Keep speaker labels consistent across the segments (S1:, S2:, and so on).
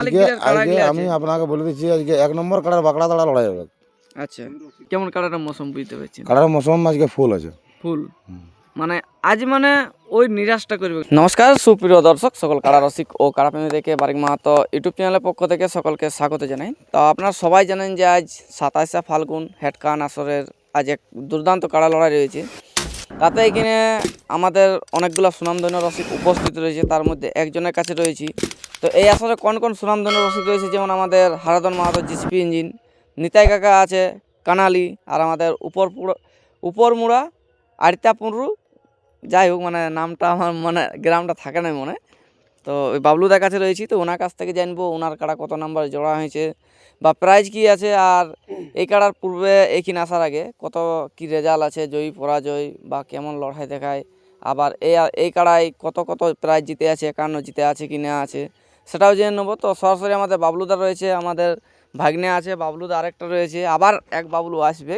S1: আজকে আমি আপনাকে বলে দিচ্ছি, আজকে 1 নম্বর কাড়ার বাকড়া দাঁড়া লড়াই হবে।
S2: আচ্ছা, কেমন কাড়াটা মৌসুম বুঝতে পারছেন?
S1: কাড়ার মৌসুম আজকে ফুল আছে,
S2: ফুল মানে আজ মানে ওই নিরাশটা করবে। নমস্কার সুপ্রিয় দর্শক, সকল কাড়া রসিক ও কাড়া প্রেমী থেকে বারিক মাহাতো ইউটিউব চ্যানেলের পক্ষ থেকে সকলকে স্বাগত জানাই। তো আপনারা সবাই জানেন যে আজ 27শে ফাল্গুন হেডকান আসরের আজ এক দুর্দান্ত কাড়া লড়াই রয়েছে। তাতে এখানে আমাদের অনেকগুলো সুনামধন্য রসিক উপস্থিত রয়েছে, তার মধ্যে একজনের কাছে রয়েছি। তো এই আসরে কোন কোন সুনামধন্য রসিক রয়েছে, যেমন আমাদের হারাধন মাহাতো জিসিপি ইঞ্জিন, নিতাই কাকা আছে কানালি, আর আমাদের উপরমুড়া আরিতাপুরু, যাই হোক মানে নামটা আমার মানে গ্রামটা থাকে না মনে। তো ওই বাবলুদার কাছে রয়েছি, তো ওনার কাছ থেকে জানবো ওনার কাড়া কত নাম্বার জোড়া হয়েছে বা প্রাইজ কি আছে, আর এই কাড়ার পূর্বে এইখানে আসার আগে কত কি রেজাল্ট আছে, জয়ী পরাজয় বা কেমন লড়াই দেখায়, আবার এই কাড়ায় কত কত প্রাইজ জিতে আছে, 51 জিতে আছে কি না আছে সেটাও জেনে নেবো। তো সরাসরি আমাদের বাবলুদা রয়েছে, আমাদের ভাগ্নে আছে, বাবলুদা আরেকটা রয়েছে, আবার এক বাবলু আসবে।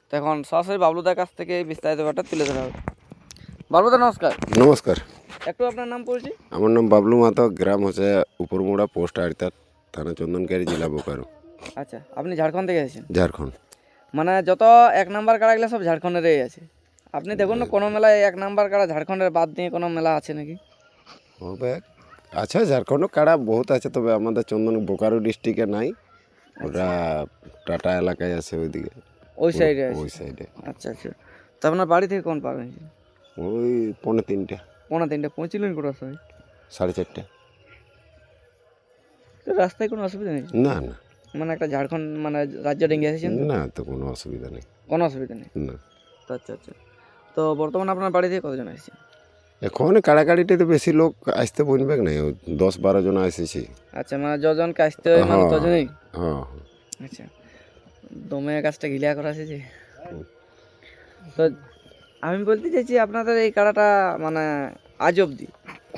S2: তো এখন সরাসরি বাবলুদার কাছ থেকে বিস্তারিত ব্যাপারটা তুলে ধরা হবে। বাবলুদা নমস্কার।
S3: নমস্কার,
S2: একটু আপনার নাম পড়ছি।
S3: আমার নাম বাবলু মাহাতো, গ্রাম হচ্ছে উপরমুড়া, পোস্ট আড়িতা, থানা চন্দনকারী, জেলা বোকারো,
S2: আচ্ছা, আপনি ঝাড়খণ্ড থেকে এসেছেন?
S3: ঝাড়খণ্ড।
S2: মানে যত 1 নাম্বার কাড়াগুলো সব ঝাড়খণ্ডেরই আছে। আপনি দেখুন না কোনো মেলায় 1 নাম্বার কাড়া ঝাড়খণ্ডের বাদ দিয়ে কোনো মেলা আছে নাকি?
S3: হবে, আচ্ছা ঝাড়খণ্ড কাড়া বহুত আছে, তবে আমাদের চন্দন বোকারো ডিস্ট্রিক্টে নাই, ওটা টাটা এলাকায় আছে, ওইদিকে
S2: ওই সাইডে আছে।
S3: ওই সাইডে।
S2: আচ্ছা আচ্ছা, তো আপনার বাড়ি থেকে কোন পার হয়েছে?
S3: ওই 2:45,
S2: 2:45 পৌঁছিলেন কোথার সময়?
S3: 4:30।
S2: তো রাস্তায় কোনো অসুবিধা নেই?
S3: না না
S2: মানে একটা ঝাড়খণ্ড মানে রাজ্য ডেঙ্গে এসেছেন তো?
S3: না, তো কোনো অসুবিধা নেই।
S2: কোনো অসুবিধা নেই।
S3: না,
S2: তো আচ্ছা আচ্ছা, তো বর্তমানে আপনার বাড়ি থেকে কতজন এসেছেন?
S3: এখন কাড়াকাড়িতে বেশি লোক আসতে বলবে না, 10-12 জন এসেছি।
S2: আচ্ছা, মানে যজনকে আসতে হয় মানে তজনই?
S3: হ্যাঁ।
S2: আচ্ছা, দমে গাছটা ঘিলিয়া করা আছে যে। তো আমি বলতে চাইছি আপনাদের এই কাড়াটা মানে আজ অবধি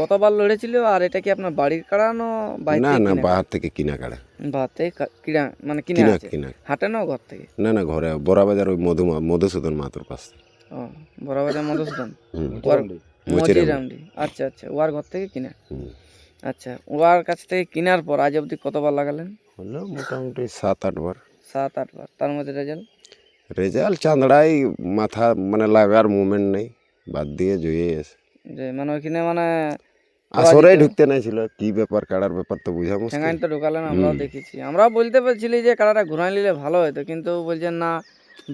S2: কতবার লড়েছিল, আর এটা কি আপনার বাড়ির কাড়া না বাইরে
S3: না
S2: থেকে
S3: না,
S2: কিনা?
S3: বাহার থেকে কিনা কাড়া।
S2: বাড়ি থেকে কিনা মানে কিনে
S3: কিনা
S2: আছে?
S3: কিনা
S2: হাটে না ঘর থেকে?
S3: না না, ঘরে বড়াবাজার, ওই মধুসূদন মাহাতোর পাশ।
S2: ও, বড়বাজার মধুসূদন
S3: মুচিরামডি।
S2: মজিরামডি। আচ্ছা আচ্ছা, ওয়ার ঘর থেকে কিনা। আচ্ছা, ওয়ার কাছ থেকে কেনার পর আজ অবধি কতবার লাগালেন?
S3: হলো মোটামুটি 7-8 বার।
S2: 7-8 বার। তার মধ্যে
S3: রেজাল্ট চাঁদড়াই, মাথা মানে লাগার মুভমেন্ট নেই, বাদ দিয়ে জয়ে এসে
S2: যে মানে ওইখানে মানে
S3: আসরেই ঢুকতে নাই ছিল, কি ব্যাপার কাড়ার ব্যাপার তো বুঝা মুশকিল।
S2: ঠেঙাইন তো ঢোকালেন, আমরাও দেখেছি। আমরাও বলতে পারছিলি যে কাড়াটা ঘুরাই নিলে ভালো হতো, কিন্তু বলছেন না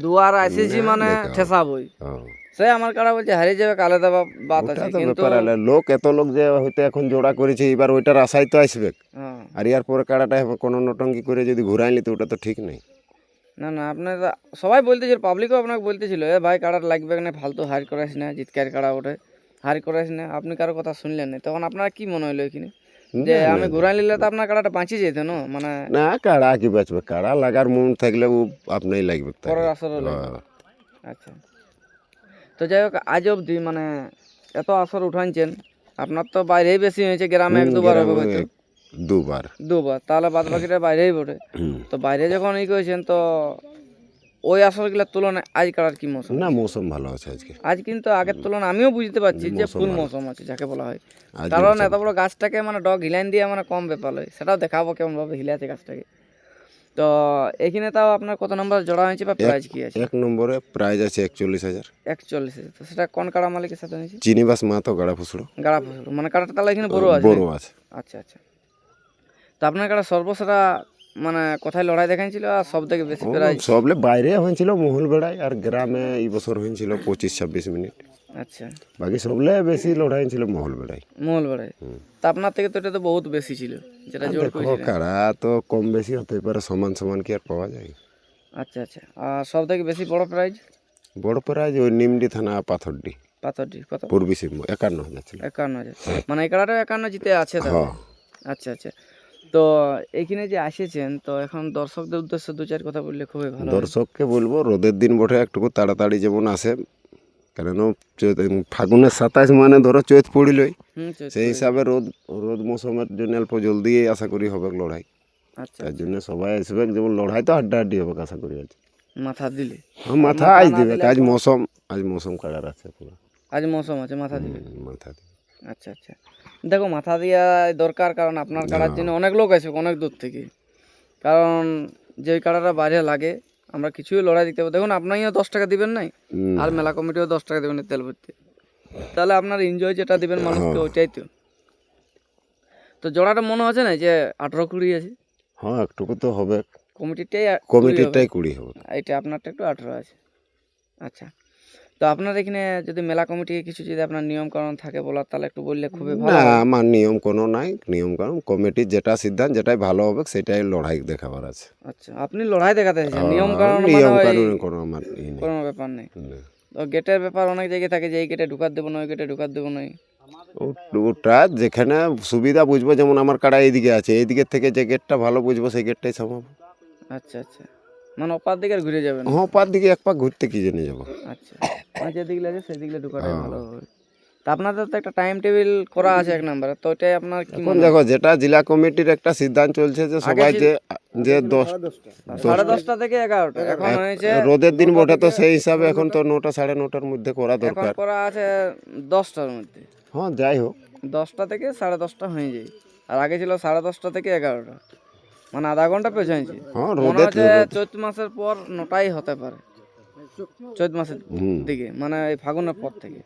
S2: দুয়ার আসেছি মানে ঠেসাবই। সে আমার কাড়া বলছে হারিয়ে যাবে, কালে দেওয়া বাত
S3: ওটা
S2: আছে,
S3: তো
S2: কিন্তু
S3: ব্যাপার হলে লোক এত লোক যে হয়তো এখন জোড়া করেছে, এবার ওইটার আশাই তো আসবে, আর ইয়ার পরে কাড়াটা কোনো নটঙ্কি করে যদি ঘুরাই নিতে, ওটা তো ঠিক নেই।
S2: না না, আপনার সবাই বলতেছিল, পাবলিকও আপনাকে বলতেছিল এ ভাই কাড়ার লাগবে না, ফালতু হার করাইস না, জিতকার কাড়া ওঠে, হার করাইস না। আপনি কারো কথা শুনলেন না, তখন আপনার কি মনে হলো এখানে যে আমি ঘুরাই নিলে তো আপনার কাড়াটা বাঁচিয়ে যেত না? মানে
S3: না, কাড়া কি বাঁচবে, কাড়া লাগার মন থাকলে ও আপনাই লাগবে তাকে।
S2: পরের আসরও লাগবে। আচ্ছা, তো যাই হোক আজ অবধি মানে এত আসর উঠাইছেন, আপনার তো বাইরেই বেশি হয়েছে, গ্রামে 1-2 বার হবে হয়তো। দুবার, তাহলে বাদ বাকিটা বাইরেই বটে। তো বাইরে যখন করেছেন, তো ওই আসরগুলোর তুলনায় আজ কাড়ার কি মৌসুম?
S3: না, মৌসুম ভালো আছে আজকে।
S2: আজ কিন্তু আগের তুলনায় আমিও বুঝতে পারছি যে ফুল মৌসুম আছে যাকে বলা হয়, কারণ এত বড় গাছটাকে মানে ডগ হিলাইন দিয়ে মানে কম ব্যাপার হয়, সেটাও দেখাবো কেমন ভাবে হিলাতে গাছটাকে। তো এখানে তাও আপনার কত নম্বর জোড়া হয়েছে বা প্রাইজ কি আছে?
S3: 1 নম্বরে প্রাইজ আছে 41,000।
S2: 41,000। তো সেটা কোন কাড়া মালিকের সাথে হয়েছে?
S3: চিনিবাস মাহাতো, গাড়া ফুসড়ো।
S2: গাড়া ফসল মানে কাড়াটা তাহলে এখানে বড় আছে?
S3: বড় আছে।
S2: আচ্ছা আচ্ছা, তো আপনার কাড়া সর্বসেরা মানে কোথায় লড়াই দেখাইছিল, আর সব থেকে বেশি প্রাইজ?
S3: সবলে বাইরে হয়েছিল মহল বেড়ায়, আর গ্রামে এই বছর হয়েছিল 25-26 মিনিট।
S2: আচ্ছা,
S3: বাকি সবলে বেশি লড়াই ছিল মহল বেড়ায়।
S2: মঙ্গলবারে। তা আপনার থেকে তো এটা তো বহুত বেশি ছিল যেটা জোর
S3: দেখো,
S2: করেছিলেন।
S3: কাড়া তো কম বেশি হতে পারে, সমান সমান কি আর পাওয়া যায়?
S2: আচ্ছা আচ্ছা, আর সব থেকে বেশি বড় প্রাইজ?
S3: বড় প্রাইজ ওই নিমডি থানা পাথরডি,
S2: পাথরটি কত?
S3: পূর্বী সিংহ 51,000 ছিল।
S2: 51,000, মানে এই কাড়াটা 51 জিতে আছে তাহলে।
S3: হ্যাঁ।
S2: আচ্ছা আচ্ছা, তো এইখানে যে আসেছেন, তো এখন দর্শকদের উদ্দেশ্যে 2-4 কথা বললে খুবই ভালো হয়।
S3: দর্শককে বলবো, রোদের দিন বটে, একটু তাড়াতাড়ি যেমন আসে, কারণ ফাগুনের 27 মানে ধরো চৈত পড়িলই, সেই হিসাবে রোদ মৌসুমের জন্য অল্প জলদি আশা করি হবে লড়াই।
S2: আচ্ছা,
S3: তার জন্য সবাই আসবে, যেমন লড়াই তো হাড্ডাহাড্ডি হবে আশা করি। আজ
S2: মাথা দিলে
S3: মাথা আজ দিবে, আজ মৌসুম কাড়ার আছে পুরো।
S2: আজ মৌসুম আছে, মাথা দিলে।
S3: মাথা দিবে।
S2: আচ্ছা আচ্ছা, দেখো মাথা দিয়া দরকার, কারণ আপনার কাড়ার জন্য অনেক লোক আসবে অনেক দূর থেকে। কারণ যে কাড়াটা বাইরে লাগে আমরা কিছুই লড়াই দিতে পারবো। দেখুন আপনারও 10 টাকা দিবেন নাই, আর মেলা কমিটিও 10 টাকা দেবেন তেল ভরতে, তাহলে আপনার এনজয় যেটা দিবেন মানুষকে ওইটাই তো। তো জোড়াটা মনে হচ্ছে না যে 18-20 আছে,
S3: হ্যাঁ একটুকু তো হবে,
S2: কমিটিটাই
S3: কমিটিটাই 20 হবে।
S2: এটা আপনারটা একটু 18 আছে। আচ্ছা, তো আপনার এখানে যদি মেলা কমিটি কিছু যদি আপনার নিয়ম কানুন থাকে বলার, তাহলে একটু বললে খুবই ভালো
S3: না
S2: হয়।
S3: আমার নিয়ম কোনো নাই, নিয়ম কানুন কমিটির যেটা সিদ্ধান্ত যেটাই ভালো হবে সেটাই লড়াই দেখাবার আছে।
S2: আচ্ছা, আপনি লড়াই দেখাতে চাইছেন, নিয়ম কানুন মানে
S3: নিয়ম
S2: ওই
S3: কানুন কোনো আমার ই নেই।
S2: কোনো ব্যাপার নেই।
S3: না।
S2: তো গেটের ব্যাপার অনেক জায়গায় থাকে যে এই গেটে ঢুকার দেবো না, ওই গেটে ঢুকার দেবো না।
S3: ওটা যেখানে সুবিধা বুঝবো, যেমন আমার কাড়া এইদিকে আছে, এই দিকের থেকে যে গেটটা ভালো বুঝবো সেই গেটটাই সামাবো।
S2: আচ্ছা আচ্ছা, মানে অপার দিকে আর ঘুরে যাবেন।
S3: হ্যাঁ পার দিকে এক পাক ঘুরতে কি জেনে যাবো।
S2: আচ্ছা, মানে যেদিকে আছে সেদিকে ঢুকাটাই ভালো হবে। তা আপনাদের তো একটা টাইম টেবিল করা আছে 1 নম্বরে, তো ওইটাই আপনার কি
S3: এখন
S2: মনে হয়?
S3: দেখো যেটা জেলা কমিটির একটা সিদ্ধান্ত চলছে যে সবাই যে
S2: 10:30 থেকে 11টা এখন হয়েছে।
S3: রোদের দিন বটে, তো সেই হিসাবে এখন তো 9টা 9:30টার মধ্যে করা
S2: এখন
S3: দরকার।
S2: করা আছে 10টার মধ্যে,
S3: হ্যাঁ যাই হোক,
S2: 10টা থেকে 10:30টা হয়ে যায়। আর আগে ছিল 10:30 থেকে 11টা, মানে আধা ঘন্টা পেছাইছে।
S3: হ্যাঁ
S2: মনে
S3: রোদের
S2: হচ্ছে চৈত মাসের পর 9টাই হতে পারে, চৈত মাসের দিকে, মানে এই ফাগুনের পর থেকে।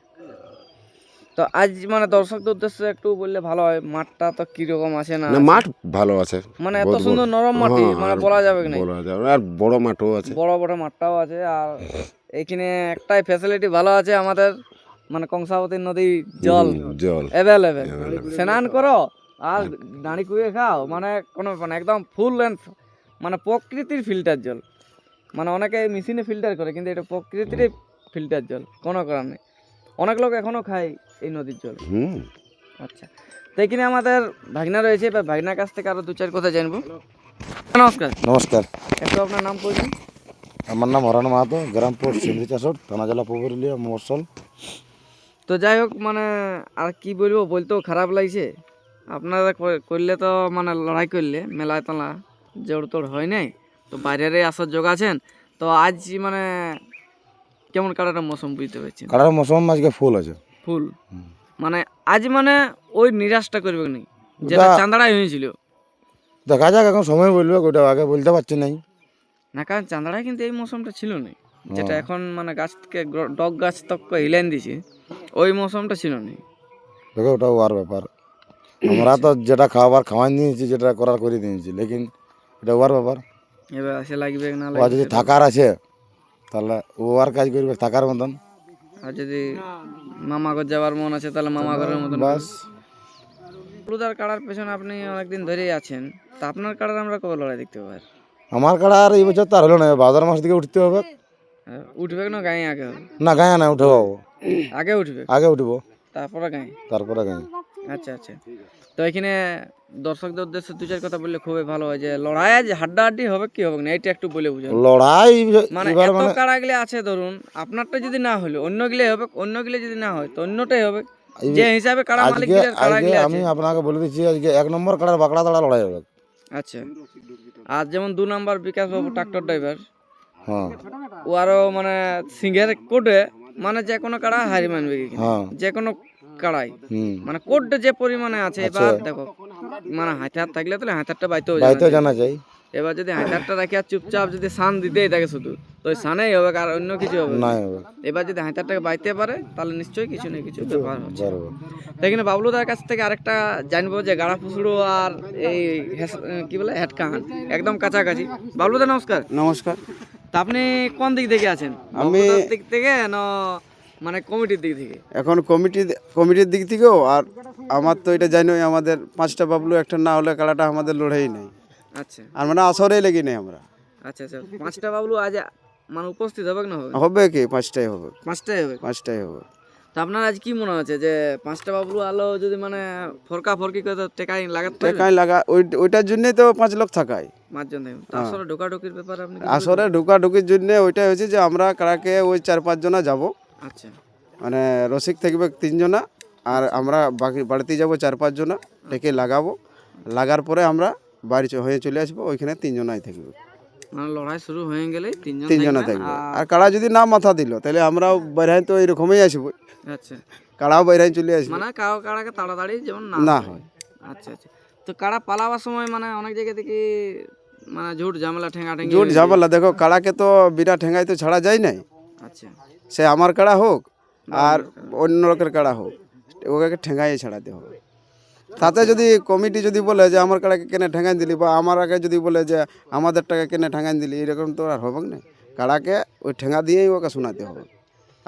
S2: তো আজ মানে দর্শকদের উদ্দেশ্যে একটু বললে ভালো হয়, মাঠটা তো কিরকম আছে না
S3: না
S2: আছে?
S3: মাঠ ভালো আছে,
S2: মানে এত
S3: বহুত বড়।
S2: সুন্দর নরম মাটি,
S3: হ্যাঁ,
S2: মানে
S3: আর
S2: বলা যাবে না।
S3: বলা যাবে না, আর বড় মাঠও আছে।
S2: বড় বড় মাঠটাও আছে। আর এখানে একটাই ফ্যাসিলিটি ভালো আছে আমাদের, মানে কংসাবতী নদী জল
S3: জল
S2: অ্যাভেলেবেল, স্নান করো আর দাঁড়ি কুয়ে খাও, মানে কোনো ব্যাপার না, একদম ফুল লেন্থ, মানে প্রকৃতির ফিল্টার জল। মানে অনেকে মেশিনে ফিল্টার করে, কিন্তু এটা প্রকৃতির ফিল্টার জল, কোনো করার নেই। অনেক লোক এখনো খায় এই নদীর জল। আচ্ছা, তো এখানে আমাদের ভাগনা রয়েছে, এবার ভাগনার কাছ থেকে আরো 2-4 কথা জানবো। নমস্কার,
S1: নমস্কার,
S2: একটু আপনার নাম বলবেন?
S1: আমার নাম হরান মাহাতো, গ্রাম পোস্ট সিমরি চাষর, থানা জেলা পুরুলিয়া, মফস্বল।
S2: তো যাই হোক, মানে আর কি বলবো, বলতেও খারাপ লাগছে। আপনারা করলে তো মানে লড়াই করলে মেলায় তোলা জোর তোড় হয় নাই, তো বাইরে আসার যোগ আছেন। তো আজ মানে কেমন কাটাটা মৌসুম বুঝতে পারছেন?
S1: কাটার মৌসুম আজকে ফুল আছে।
S2: ফুল, মানে আজ মানে ওই নিরাশটা করবে না যেটা চাঁদাড়াই হয়েছিল।
S1: দেখা যাক, এখন সময় বলবে, ওইটা আগে বলতে পারছি নাই।
S2: না, কারণ চাঁদাড়ায় কিন্তু এই মৌসুমটা ছিল না, যেটা এখন মানে গাছ থেকে ডগ গাছ তক হিলেন দিছে, ওই মৌসুমটা ছিল না।
S1: দেখো ওটাও আর ব্যাপার, আমরা তো যেটা খাওয়াবার খাওয়াই নিয়েছি, যেটা করার করে দিয়েছি, লেকিন এটা ওর ব্যাপার।
S2: এবার আসে লাগবে না
S1: ও
S2: লাগবে,
S1: যদি থাকার আছে তাহলে ও আর কাজ করবে থাকার মতন।
S2: আর যদি মামা ঘর যাওয়ার মন আছে তাহলে মামা ঘরের মতন।
S1: বাস,
S2: হলুদার কাড়ার পেছনে আপনি অনেকদিন ধরেই আছেন, তা আপনার কাড়ার আমরা কবে লড়াই দেখতে পাই?
S1: আমার কাড়া আর এই বছর তো আর হলো না, ভাদ্র মাস দিকে উঠতে হবে।
S2: উঠবে না গায়ে আগে হবে?
S1: না গায়ে না উঠে পাবো,
S2: আগে উঠবে,
S1: আগে উঠবো
S2: তারপরে গায়ে।
S1: তারপরে গায়ে।
S2: আচ্ছা আচ্ছা, তো এখানে দর্শকদের উদ্দেশ্যে 2-4 কথা বললে খুবই ভালো হয়, যে লড়াই আজ হাড্ডাহাড্ডি হবে কি হবে না, এটা একটু বলে বুঝান।
S1: লড়াই
S2: মানে
S1: এবার
S2: এত
S1: মানে
S2: কাড়াগুলি আছে, ধরুন আপনারটা যদি না হলো অন্য গিলে হবে, অন্য গিলে যদি না হয় তো অন্যটাই হবে, যে হিসাবে কাড়া
S1: আজকে
S2: মালিকদের
S1: আজকে
S2: কাড়াগুলি
S1: আমি
S2: আছে।
S1: আপনাকে বলে দিচ্ছি, আজকে 1 নম্বর কাড়ার বাকড়া তাড়া লড়াই হবে।
S2: আচ্ছা, আর যেমন 2 নাম্বার বিকাশ বাবু ট্রাক্টর ড্রাইভার,
S1: হ্যাঁ
S2: ও আরো মানে সিংহের কোটে, মানে যে কোনো কাড়া হারি মানবে কি,
S1: হ্যাঁ
S2: যে কোনো কাড়াই,
S1: হুম,
S2: মানে কোট যে পরিমাণে আছে। এবার দেখো, মানে হাতিয়ার থাকলে তাহলে হাতিয়ারটা বাইতেও
S1: বাইতে
S2: জানা
S1: জানা চাই।
S2: এবার যদি হাতিয়ারটা রাখি আর চুপচাপ যদি সান দিতেই থাকে শুধু, তো ওই সানেই হবে, আর অন্য কিছু হবে না।
S1: নাই হবে,
S2: এবার যদি হাতিয়ারটাকে বাইতে পারে তাহলে নিশ্চয়ই কিছু না কিছু ব্যাপার হচ্ছে।
S1: পারবে।
S2: তো এখানে বাবলুদার কাছ থেকে আরেকটা জানবো, যে গাড়া পুসুড়ো আর এই কি বলে হেডকান একদম কাছাকাছি। বাবলুদা নমস্কার।
S4: নমস্কার।
S2: তা আপনি কোন দিক থেকে আছেন?
S4: আমি
S2: বাবলুদার দিক থেকে না মানে কমিটির দিক থেকে?
S4: এখন কমিটির দিক থেকেও, আর আমার তো এটা জানোই, আমাদের 5টা বাবলু একটা না হলে কাড়াটা আমাদের লড়াই নেই,
S2: আচ্ছা
S4: আর মানে আসরেই লেগে নেই আমরা।
S2: আচ্ছা আচ্ছা, 5টা বাবলু আজ মানে উপস্থিত হবে না হবে?
S4: হবে কি 5টাই হবে,
S2: 5টাই হবে।
S4: 5টাই হবে।
S2: তো আপনার আজ কি মনে হচ্ছে যে 5টা বাবলু আলো যদি মানে ফরকা ফরকি করে তো টেকাই লাগাতে পারবে?
S4: টাকাই লাগা, ওইটার জন্যই তো 5 লোক থাকায়।
S2: 5 জন থাকবে। তো আসলে ঢোকাঢুকির ব্যাপারে আপনি কি
S4: আসরে ঢুকাঢুকির জন্য ওইটাই হয়েছে যে আমরা কাড়াকে ওই 4-5 জনা যাব,
S2: আচ্ছা
S4: মানে রসিক থাকবে 3 জনা, আর আমরা বাড়িতে যাব 4-5 জনা, ডেকে লাগাবো, লাগার পরে আমরা বাড়ি হয়ে চলে আসবো, ওইখানে 3 জনাই থাকবে,
S2: মানে লড়াই শুরু হয়ে গেলে 3 জন
S4: 3 জনা থাকবে। আর কাড়া যদি না মাথা দিল তাহলে আমরাও বাইরে তো এইরকমই আসবো,
S2: আচ্ছা
S4: কাড়াও বাইরে চলে আসবে
S2: মানে কারো কাড়াকে তাড়াতাড়ি যেমন
S4: না
S2: না
S4: হয়।
S2: আচ্ছা আচ্ছা। তো কাড়া পালাবার সময় মানে অনেক জায়গা থেকে মানে ঝুট ঝামেলা ঠেঙা ঠেঙি
S4: জোট ঝামেলা দেখো কাড়াকে তো বিনা ঠেঙ্গাই তো ছাড়া যায় নাই,
S2: আচ্ছা
S4: সে আমার কাড়া হোক আর অন্য লোকের কাড়া হোক, ওকে ঠেঙ্গাই ছাড়াতে হবে। তাতে যদি কমিটি যদি বলে যে আমার কাড়াকে কেনে ঠেঙ্গাই দিলি, বা আমার আগে যদি বলে যে আমাদের টাকা কেনে ঠেঙ্গাই দিলি, এরকম তো আর হবে না। কাড়াকে ওই ঠেঙ্গা দিয়েই ওকে শোনাতে হবে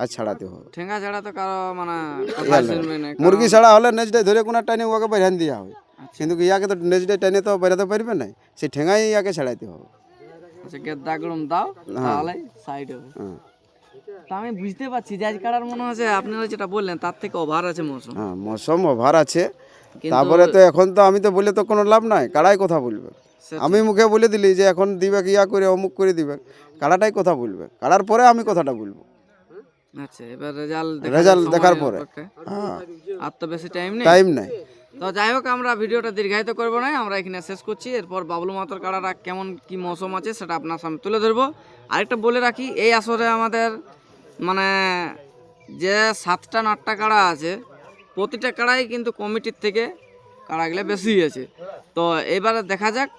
S4: আর ছাড়াতে হবে।
S2: ঠেঙ্গা ছাড়া তো কারো মানে কথা শুনবে না।
S4: মুরগি ছাড়া হলে নেক্সট ডে ধরে কোনো টাইনে ওকে বেরান দেওয়া হবে, কিন্তু ইয়াকে তো নেক্সট ডে টাইনে তো বেরাতে পারবে না, সেই ঠেঙ্গাই ইয়াকে ছাড়াইতে হবে।
S2: আচ্ছা গেদ্দা গরম দাও তাহলে সাইড হবে।
S4: হ্যাঁ
S2: তা আমি বুঝতে পারছি যে আজ কাড়ার মনে হচ্ছে আপনারা যেটা বললেন তার থেকে ওভার আছে মৌসুম।
S4: হ্যাঁ মৌসুম ওভার আছে, তারপরে তো এখন তো আমি তো বলে তো কোনো লাভ নাই, কাড়াই কথা বলবে। আমি মুখে বলে দিলি যে এখন দিবে কি ইয়া করে অমুক করে দিবে, কাড়াটাই কথা বলবে, কাড়ার পরে আমি কথাটা বলবো।
S2: আচ্ছা এবার রেজাল্ট
S4: দেখার পরে হ্যাঁ
S2: আর তো বেশি টাইম নেই।
S4: টাইম নাই।
S2: তো যাই হোক আমরা ভিডিওটা দীর্ঘায়িত করবো না, আমরা এখানে শেষ করছি। এরপর বাবলু মাতর কাড়াটা কেমন কি মৌসুম আছে সেটা আপনার সামনে তুলে ধরবো। আরেকটা বলে রাখি, এই আসরে আমাদের মানে যে 7টা 8টা কাড়া আছে, প্রতিটা কাড়াই কিন্তু কমিটির থেকে কাড়াগুলো বেশি আছে। তো এবারে দেখা যাক